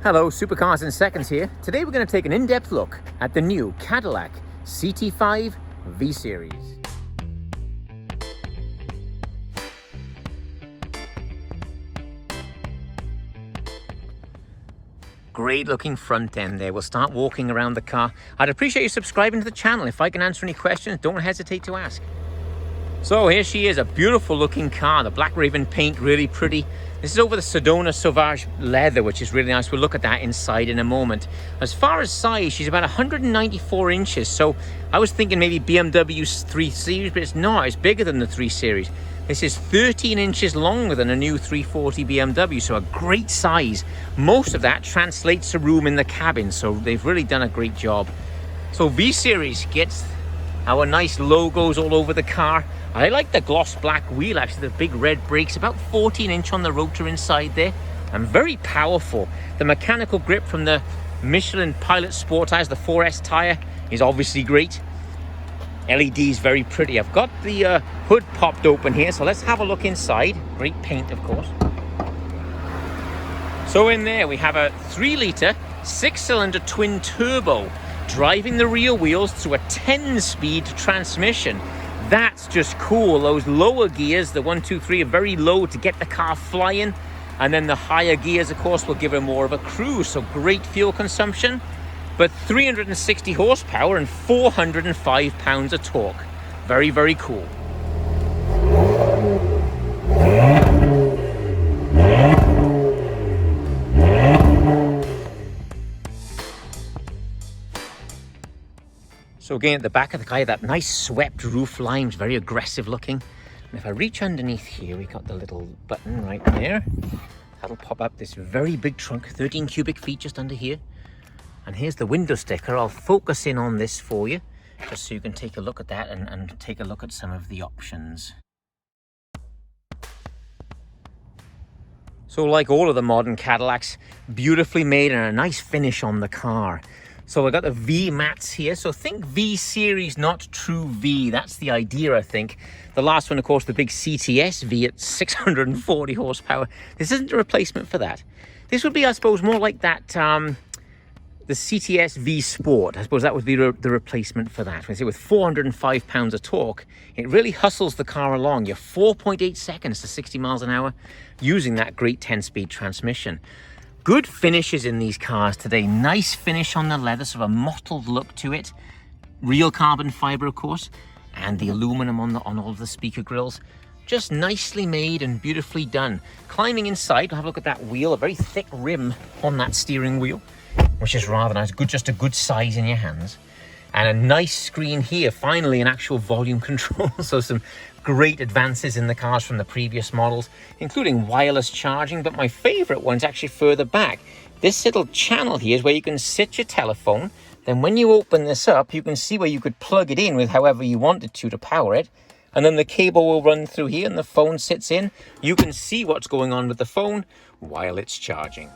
Hello, Supercars in Seconds here. Today we're going to take an in-depth look at the new Cadillac CT5 V-Series. Great looking front end there. We'll start walking around the car. I'd appreciate you subscribing to the channel. If I can answer any questions, don't hesitate to ask. So here she is, a beautiful looking car. The black raven paint, really pretty. This is over the Sedona Sauvage leather, which is really nice. We'll look at that inside in a moment. As far as size, she's about 194 inches. So I was thinking maybe BMW's 3 Series, but it's not. It's bigger than the 3 Series. This is 13 inches longer than a new 340 BMW, so a great size. Most of that translates to room in the cabin, so they've really done a great job. So V-Series gets our nice logos all over the car. I like the gloss black wheel, actually, the big red brakes, about 14 inch on the rotor inside there, and very powerful. The mechanical grip from the Michelin Pilot Sport tires, the 4S tire, is obviously great. LEDs, very pretty. I've got the hood popped open here, so let's have a look inside. Great paint, of course. So in there we have a 3-litre 6-cylinder twin turbo driving the rear wheels through a 10-speed transmission. That's just cool. Those lower gears, the 1, 2, 3, are very low to get the car flying, and then the higher gears, of course, will give it more of a cruise. So great fuel consumption, but 360 horsepower and 405 pounds of torque. Very, very cool. So again, at the back of the car, that nice swept roof line, very aggressive looking. And if I reach underneath here, we got the little button right there. That'll pop up this very big trunk, 13 cubic feet just under here. And here's the window sticker. I'll focus in on this for you, just so you can take a look at that and take a look at some of the options. So like all of the modern Cadillacs, beautifully made and a nice finish on the car. So I got the V mats here. So think V series, not true V. That's the idea, I think. The last one, of course, the big CTS V at 640 horsepower. This isn't a replacement for that. This would be, I suppose, more like that, the CTS V Sport. I suppose that would be the replacement for that. With 405 pounds of torque, it really hustles the car along. You're 4.8 seconds to 60 miles an hour using that great 10-speed transmission. Good finishes in these cars today. Nice finish on the leather, sort of a mottled look to it. Real carbon fiber, of course, and the aluminum on all of the speaker grills. Just nicely made and beautifully done. Climbing inside, we'll have a look at that wheel. A very thick rim on that steering wheel, which is rather nice. Good, just a good size in your hands. And a nice screen here, finally an actual volume control. So some great advances in the cars from the previous models, including wireless charging, but my favorite one's actually further back. This little channel here is where you can sit your telephone. Then when you open this up, you can see where you could plug it in with however you wanted to power it. And then the cable will run through here and the phone sits in. You can see what's going on with the phone while it's charging.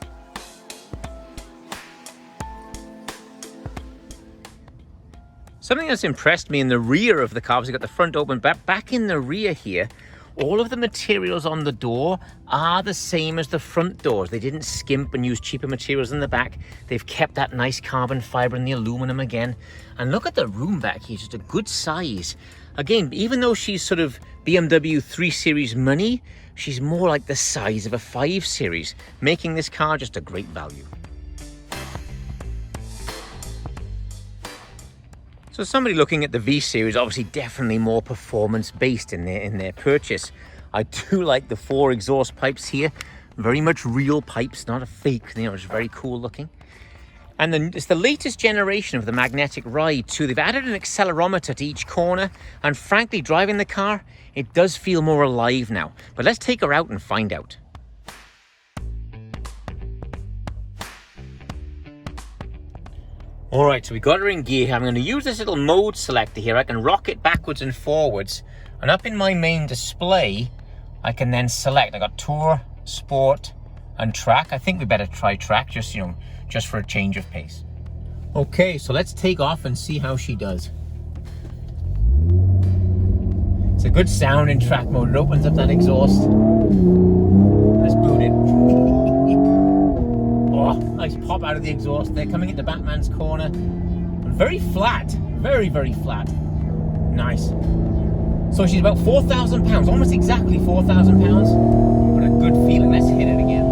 Something that's impressed me in the rear of the car, we've got the front open, back in the rear here, all of the materials on the door are the same as the front doors. They didn't skimp and use cheaper materials in the back. They've kept that nice carbon fiber and the aluminum again. And look at the room back here, just a good size. Again, even though she's sort of BMW 3 Series money, she's more like the size of a 5 Series, making this car just a great value. So somebody looking at the V-Series, obviously definitely more performance-based in their purchase. I do like the 4 exhaust pipes here. Very much real pipes, not a fake, it's very cool looking. And then it's the latest generation of the magnetic ride too. They've added an accelerometer to each corner, and frankly, driving the car, it does feel more alive now. But let's take her out and find out. All right, so we got her in gear. I'm going to use this little mode selector here. I can rock it backwards and forwards. And up in my main display, I can then select. I got Tour, Sport, and Track. I think we better try Track, just for a change of pace. Okay, so let's take off and see how she does. It's a good sound in Track mode. It opens up that exhaust. Let's boot it. Oh, nice pop out of the exhaust there, coming into Batman's corner. Very flat, very, very flat. Nice. So she's about 4,000 pounds, almost exactly 4,000 pounds, but a good feeling. Let's hit it again.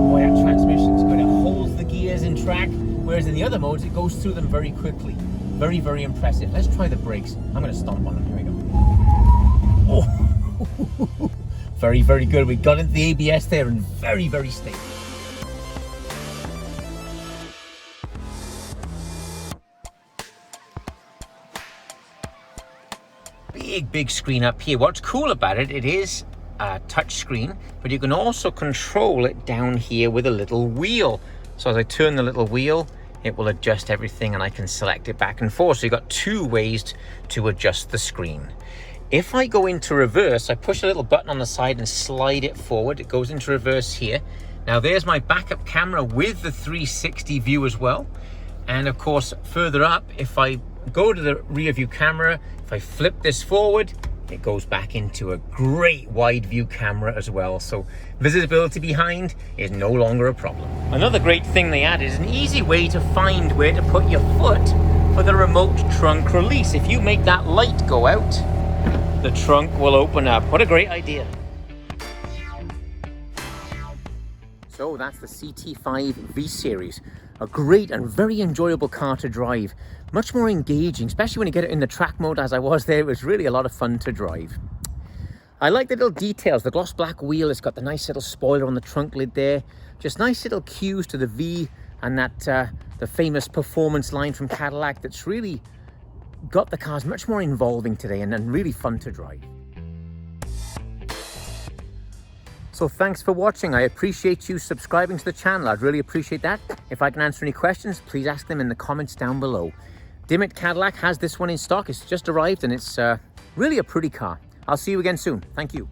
Boy, that transmission's good. It holds the gears in track, whereas in the other modes, it goes through them very quickly. Very, very impressive. Let's try the brakes. I'm going to stomp on them. Here we go. Oh, very, very good. We got into the ABS there and very, very stable. Big screen up here. What's cool about it, it is a touch screen, but you can also control it down here with a little wheel. So as I turn the little wheel, it will adjust everything and I can select it back and forth. So you've got two ways to adjust the screen. If I go into reverse, I push a little button on the side and slide it forward. It goes into reverse here. Now there's my backup camera with the 360 view as well. And of course, further up, if I go to the rear view camera, if I flip this forward, it goes back into a great wide view camera as well. So visibility behind is no longer a problem. Another great thing they added is an easy way to find where to put your foot for the remote trunk release. If you make that light go out, the trunk will open up. What a great idea. So that's the CT5 V Series. A great and very enjoyable car to drive. Much more engaging, especially when you get it in the track mode as I was there. It was really a lot of fun to drive. I like the little details. The gloss black wheel, it's got the nice little spoiler on the trunk lid there. Just nice little cues to the V and that the famous performance line from Cadillac that's really got the cars much more involving today and really fun to drive. So thanks for watching. I appreciate you subscribing to the channel. I'd really appreciate that. If I can answer any questions, please ask them in the comments down below. Dimmitt Cadillac has this one in stock. It's just arrived and it's really a pretty car. I'll see you again soon. Thank you.